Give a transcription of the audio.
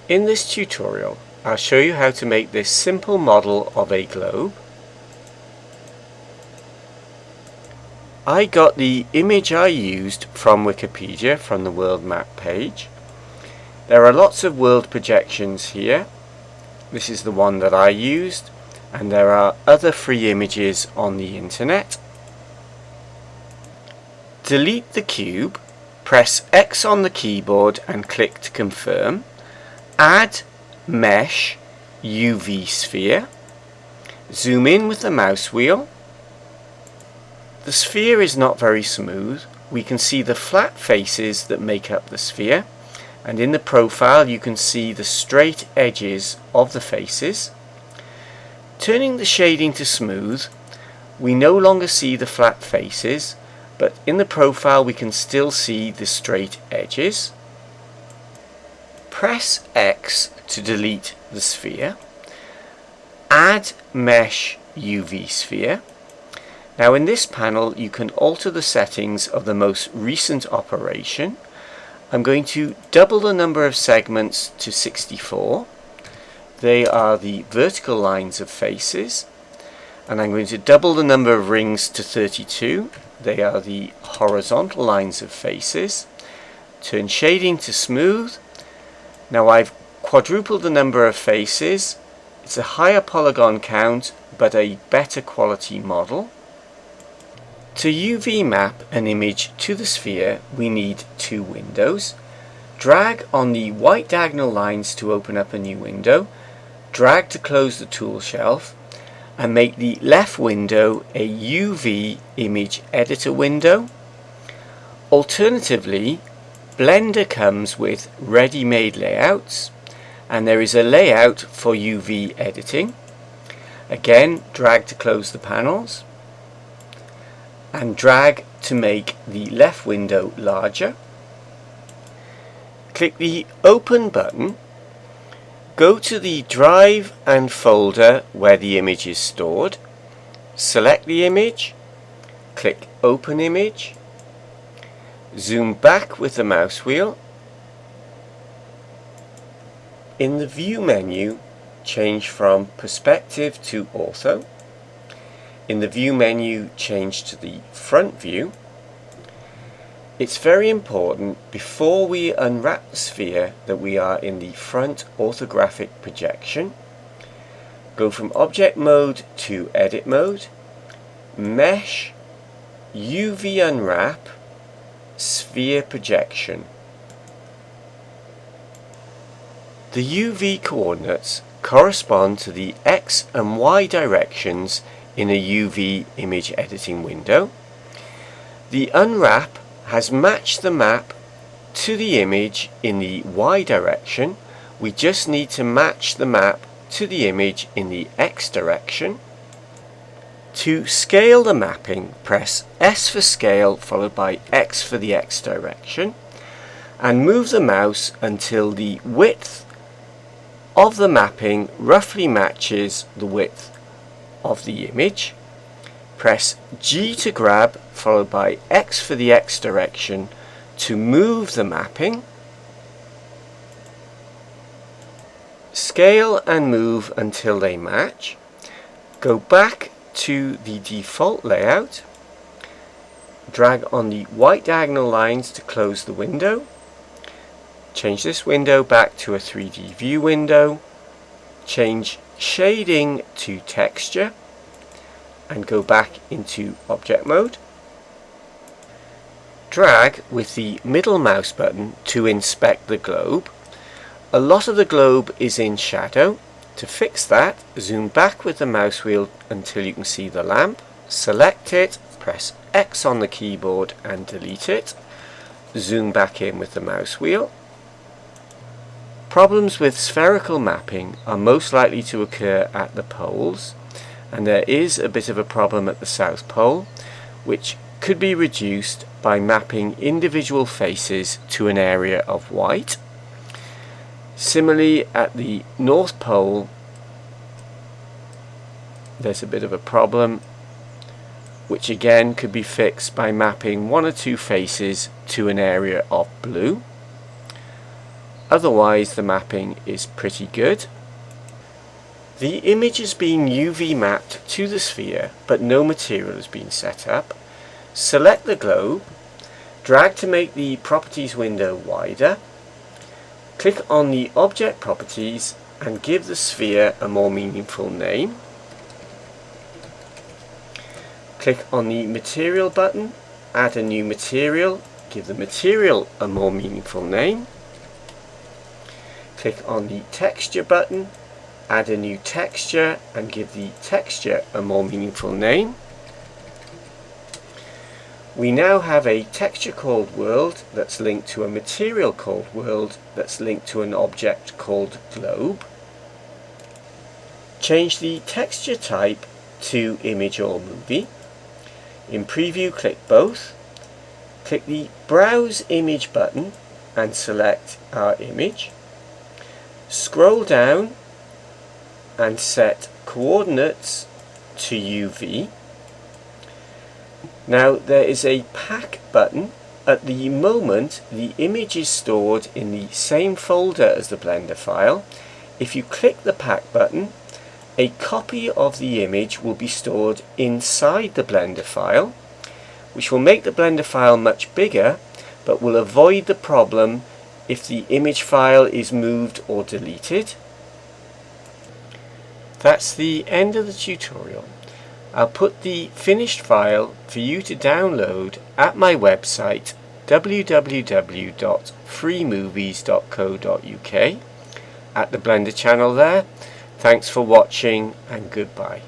In this tutorial, I'll show you how to make this simple model of a globe. I got the image I used from Wikipedia, from the world map page. There are lots of world projections here. This is the one that I used, and there are other free images on the internet. Delete the cube, press X on the keyboard and click to confirm. Add Mesh UV Sphere. Zoom in with the mouse wheel. The sphere is not very smooth. We can see the flat faces that make up the sphere, and in the profile you can see the straight edges of the faces. Turning the shading to smooth, we no longer see the flat faces, but in the profile we can still see the straight edges. Press X to delete the sphere. Add Mesh UV Sphere. Now in this panel you can alter the settings of the most recent operation. I'm going to double the number of segments to 64. They are the vertical lines of faces. And I'm going to double the number of rings to 32. They are the horizontal lines of faces. Turn shading to smooth. Now I've quadrupled the number of faces. It's a higher polygon count but a better quality model. To UV map an image to the sphere we need two windows. Drag on the white diagonal lines to open up a new window. Drag to close the tool shelf and make the left window a UV image editor window. Alternatively, Blender comes with ready-made layouts, and there is a layout for UV editing. Again, drag to close the panels and drag to make the left window larger. Click the Open button. Go to the drive and folder where the image is stored. Select the image. Click Open Image. Zoom back with the mouse wheel. In the View menu, change from Perspective to Ortho. In the View menu, change to the Front View. It's very important before we unwrap the sphere that we are in the front orthographic projection. Go from Object Mode to Edit Mode. Mesh, UV Unwrap, Sphere Projection. The UV coordinates correspond to the X and Y directions in a UV image editing window. The unwrap has matched the map to the image in the Y direction. We just need to match the map to the image in the X direction. To scale the mapping, press S for scale followed by X for the X direction and move the mouse until the width of the mapping roughly matches the width of the image. Press G to grab followed by X for the X direction to move the mapping. Scale and move until they match. Go back to the default layout. Drag on the white diagonal lines to close the window. Change this window back to a 3D view window. Change shading to texture and go back into object mode. Drag with the middle mouse button to inspect the globe. A lot of the globe is in shadow. To fix that, zoom back with the mouse wheel until you can see the lamp. Select it, press X on the keyboard and delete it. Zoom back in with the mouse wheel. Problems with spherical mapping are most likely to occur at the poles, and there is a bit of a problem at the South Pole, which could be reduced by mapping individual faces to an area of white. Similarly, at the North Pole, there's a bit of a problem, which again could be fixed by mapping one or two faces to an area of blue. otherwise the mapping is pretty good. The image is being UV mapped to the sphere, but no material has been set up. Select the globe, drag to make the properties window wider, click on the object properties and give the sphere a more meaningful name. Click on the material button, add a new material, give the material a more meaningful name. Click on the texture button, add a new texture and give the texture a more meaningful name. We now have a texture called world that's linked to a material called world that's linked to an object called globe. Change the texture type to image or movie. In preview, click both. Click the browse image button and select our image. Scroll down and set coordinates to UV. Now there is a pack button. At the moment the image is stored in the same folder as the Blender file. If you click the pack button, a copy of the image will be stored inside the Blender file, which will make the Blender file much bigger, but will avoid the problem if the image file is moved or deleted. That's the end of the tutorial. I'll put the finished file for you to download at my website www.freemovies.co.uk at the Blender channel there. Thanks for watching and goodbye.